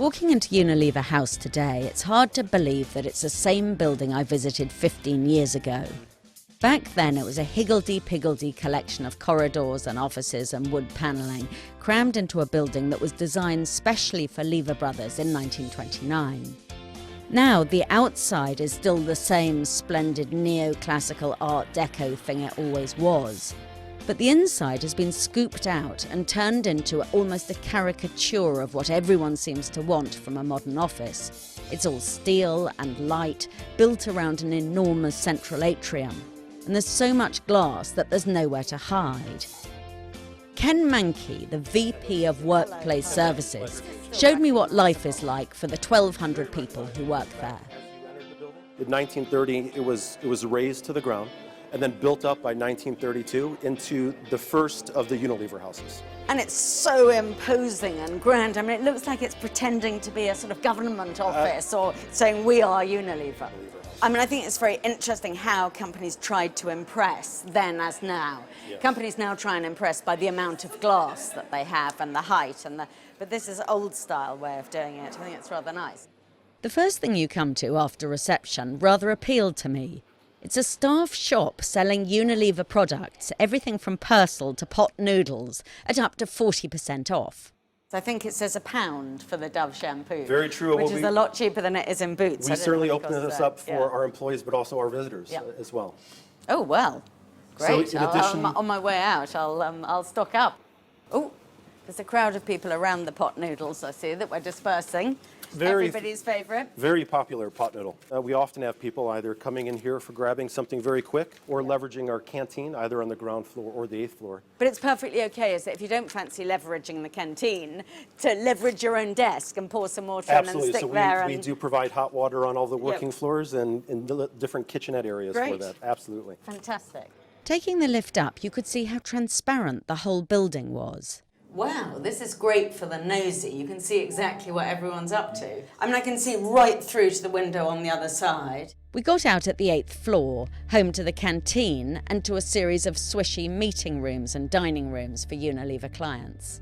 Walking into Unilever House today, it's hard to believe that it's the same building I visited 15 years ago. Back then, it was a higgledy-piggledy collection of corridors and offices and wood panelling, crammed into a building that was designed specially for Lever Brothers in 1929. Now, the outside is still the same splendid neoclassical Art Deco thing it always was. But the inside has been scooped out and turned into almost a caricature of what everyone seems to want from a modern office. It's all steel and light, built around an enormous central atrium. And there's so much glass that there's nowhere to hide. Ken Mankey, the VP of Workplace Services, showed me what life is like for the 1,200 people who work there. In 1930, it was razed to the ground and then built up by 1932 into the first of the Unilever houses. And it's so imposing and grand. I mean, it looks like it's pretending to be a sort of government office or saying, we are Unilever. I mean, I think it's very interesting how companies tried to impress then as now. Yes. Companies now try and impress by the amount of glass that they have and the height, but this is an old style way of doing it. I think it's rather nice. The first thing you come to after reception rather appealed to me. It's a staff shop selling Unilever products, everything from Persil to pot noodles, at up to 40% off. I think it says £1 for the Dove shampoo. Very true. Which is a lot cheaper than it is in Boots. We certainly open this up for our employees, but also our visitors as well. Oh, well, great. So in addition, on my way out, I'll stock up. Oh, there's a crowd of people around the pot noodles, I see, that we're dispersing. Everybody's favourite. Very popular pot noodle. We often have people either coming in here for grabbing something very quick or leveraging our canteen, either on the ground floor or the 8th floor. But it's perfectly okay, is it, if you don't fancy leveraging the canteen, to leverage your own desk and pour some water in and stick there. We do provide hot water on all the working floors and in different kitchenette areas for that. Absolutely. Fantastic. Taking the lift up, you could see how transparent the whole building was. Wow, this is great for the nosy. You can see exactly what everyone's up to. I mean, I can see right through to the window on the other side. We got out at the 8th floor, home to the canteen and to a series of swishy meeting rooms and dining rooms for Unilever clients.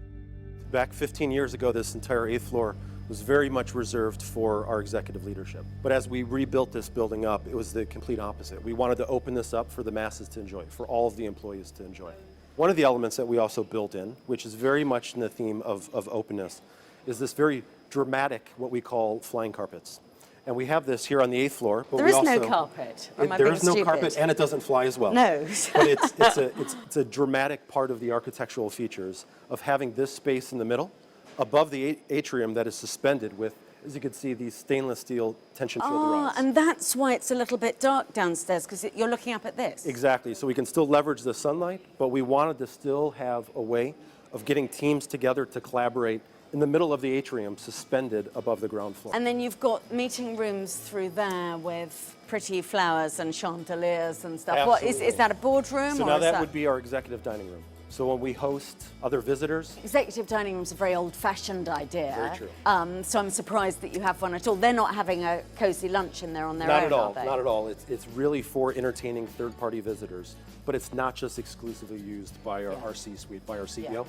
Back 15 years ago, this entire 8th floor was very much reserved for our executive leadership. But as we rebuilt this building up, it was the complete opposite. We wanted to open this up for the masses to enjoy, for all of the employees to enjoy. One of the elements that we also built in, which is very much in the theme of openness, is this very dramatic, what we call flying carpets. And we have this here on the 8th floor. But there is no carpet. There is no carpet, and it doesn't fly as well. No. But it's a dramatic part of the architectural features of having this space in the middle, above the atrium that is suspended with, as you can see, these stainless steel tension field rods. And that's why it's a little bit dark downstairs, because you're looking up at this. Exactly. So we can still leverage the sunlight, but we wanted to still have a way of getting teams together to collaborate in the middle of the atrium, suspended above the ground floor. And then you've got meeting rooms through there with pretty flowers and chandeliers and stuff. Absolutely. What, is that a boardroom? So now that would be our executive dining room. So when we host other visitors... Executive dining room is a very old-fashioned idea. Very true. So I'm surprised that you have one at all. They're not having a cosy lunch in there on their own, are they? Not at all. It's really for entertaining third-party visitors, but it's not just exclusively used by our C-suite, by our CEO. Yeah.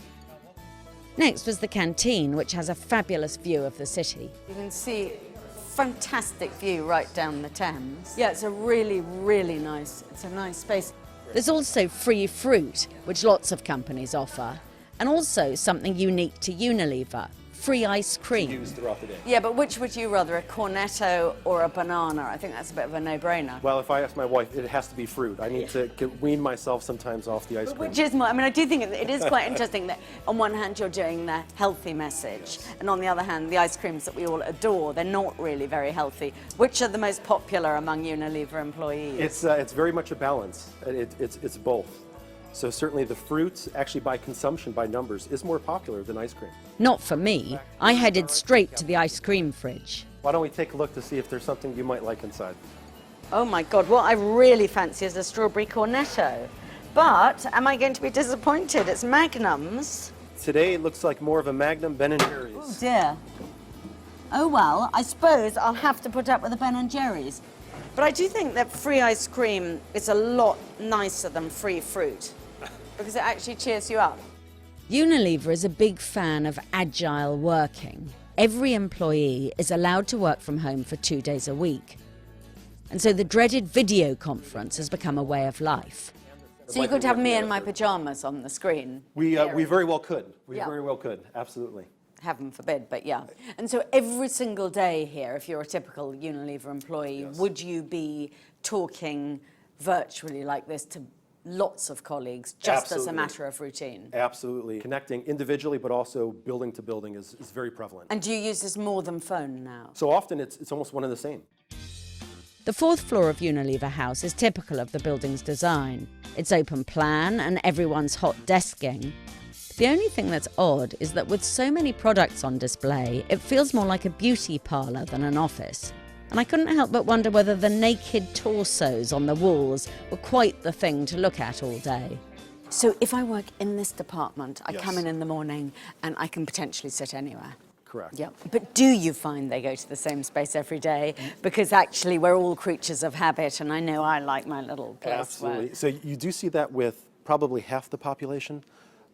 Next was the canteen, which has a fabulous view of the city. You can see fantastic view right down the Thames. Yeah, it's a really, really nice, it's a nice space. There's also free fruit, which lots of companies offer, and also something unique to Unilever, free ice cream. Used throughout the day. Yeah, but which would you rather, a cornetto or a banana? I think that's a bit of a no-brainer. Well, if I ask my wife, it has to be fruit. I need to wean myself sometimes off the ice cream. Which is I mean, I do think it is quite interesting that on one hand you're doing the healthy message, and on the other hand, the ice creams that we all adore, they're not really very healthy. Which are the most popular among Unilever employees? It's very much a balance. It's both. So certainly the fruit, actually by consumption, by numbers, is more popular than ice cream. Not for me. I headed straight to the ice cream fridge. Why don't we take a look to see if there's something you might like inside? Oh my God, what I really fancy is a strawberry cornetto. But am I going to be disappointed? It's Magnums. Today it looks like more of a Magnum Ben & Jerry's. Oh dear. Oh well, I suppose I'll have to put up with the Ben & Jerry's. But I do think that free ice cream is a lot nicer than free fruit, because it actually cheers you up. Unilever is a big fan of agile working. every employee is allowed to work from home for 2 days a week. And so the dreaded video conference has become a way of life. So you could have me in my pajamas on the screen? We very well could. We Yeah. very well could, absolutely. Heaven forbid, but yeah. And so every single day here, if you're a typical Unilever employee, Yes. would you be talking virtually like this to lots of colleagues, just as a Absolutely. matter of routine? Absolutely. Connecting individually, but also building to building is very prevalent. And do you use this more than phone now? So often it's almost one and the same. The fourth floor of Unilever House is typical of the building's design. It's open plan and everyone's hot desking. The only thing that's odd is that with so many products on display, it feels more like a beauty parlour than an office. And I couldn't help but wonder whether the naked torsos on the walls were quite the thing to look at all day. So if I work in this department, I Yes. come in the morning and I can potentially sit anywhere. Correct. Yeah. But do you find they go to the same space every day? Because actually we're all creatures of habit, and I know I like my little place. Absolutely. So you do see that with probably half the population,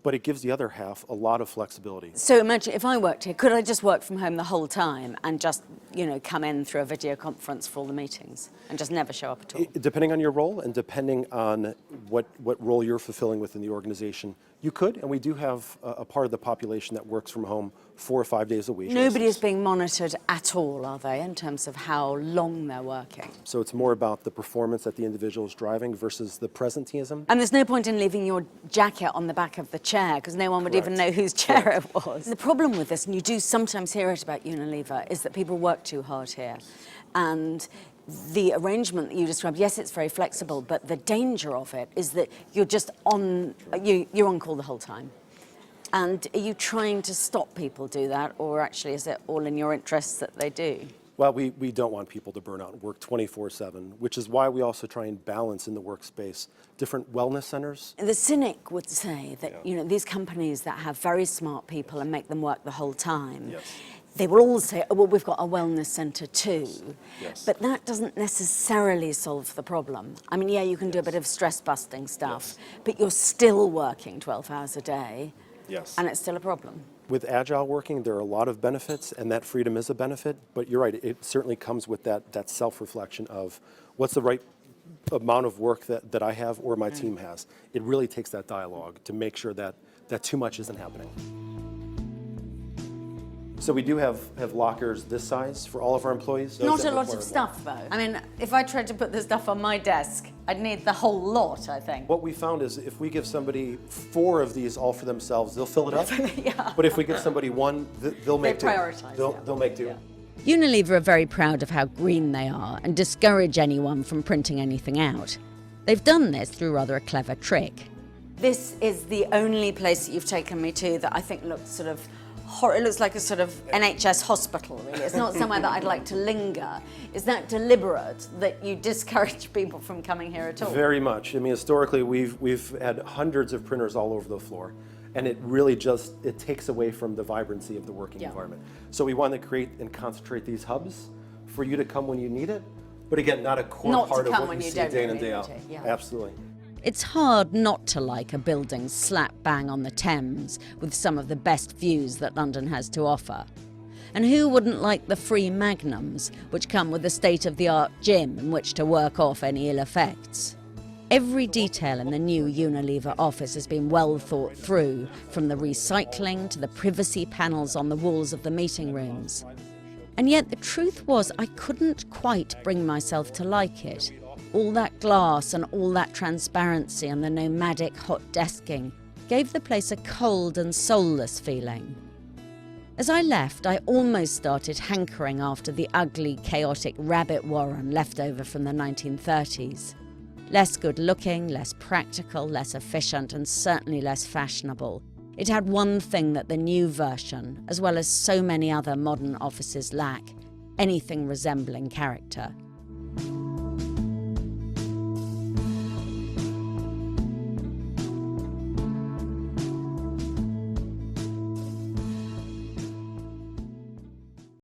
but it gives the other half a lot of flexibility. So imagine if I worked here, could I just work from home the whole time and just, come in through a video conference for all the meetings and just never show up at all? Depending on your role and depending on what role you're fulfilling within the organization, you could, and we do have a part of the population that works from home 4 or 5 days a week. Nobody is being monitored at all, are they, in terms of how long they're working? So it's more about the performance that the individual is driving versus the presenteeism. And there's no point in leaving your jacket on the back of the chair because no one would even know Correct. whose chair it was. The problem with this, and you do sometimes hear it about Unilever, is that people work too hard here. And the arrangement that you described, yes, it's very flexible, but the danger of it is that you're just you're on call the whole time. And are you trying to stop people do that, or actually is it all in your interests that they do? Well, we don't want people to burn out and work 24/7, which is why we also try and balance in the workspace different wellness centers. The cynic would say that, these companies that have very smart people and make them work the whole time, Yes. they will all say, oh, well, we've got a wellness centre too. Yes. But that doesn't necessarily solve the problem. I mean, yeah, you can do a bit of stress-busting stuff, but you're still working 12 hours a day, Yes. and it's still a problem. With agile working, there are a lot of benefits, and that freedom is a benefit, but you're right, it certainly comes with that self-reflection of what's the right amount of work that I have or my team has. It really takes that dialogue to make sure that too much isn't happening. So we do have lockers this size for all of our employees. Those Not that a lot require of more. stuff, though. I mean, if I tried to put the stuff on my desk, I'd need the whole lot, I think. What we found is if we give somebody 4 of these all for themselves, they'll fill it up. Yeah. But if we give somebody 1, they'll make do. prioritise, yeah. They'll make do. Yeah. Unilever are very proud of how green they are and discourage anyone from printing anything out. They've done this through rather a clever trick. This is the only place that you've taken me to that I think looks sort of it looks like a sort of NHS hospital, really. It's not somewhere that I'd like to linger. Is that deliberate, that you discourage people from coming here at all? Very much. I mean, historically, we've had hundreds of printers all over the floor, and it really it takes away from the vibrancy of the working environment. So we want to create and concentrate these hubs for you to come when you need it, but again, not a core part of what you see day in and day out. Yeah. Absolutely. It's hard not to like a building slap bang on the Thames with some of the best views that London has to offer. And who wouldn't like the free magnums, which come with a state-of-the-art gym in which to work off any ill effects? Every detail in the new Unilever office has been well thought through, from the recycling to the privacy panels on the walls of the meeting rooms. And yet the truth was I couldn't quite bring myself to like it. All that glass and all that transparency and the nomadic hot desking gave the place a cold and soulless feeling. As I left, I almost started hankering after the ugly, chaotic rabbit warren left over from the 1930s. Less good-looking, less practical, less efficient, and certainly less fashionable. It had one thing that the new version, as well as so many other modern offices, lack: anything resembling character.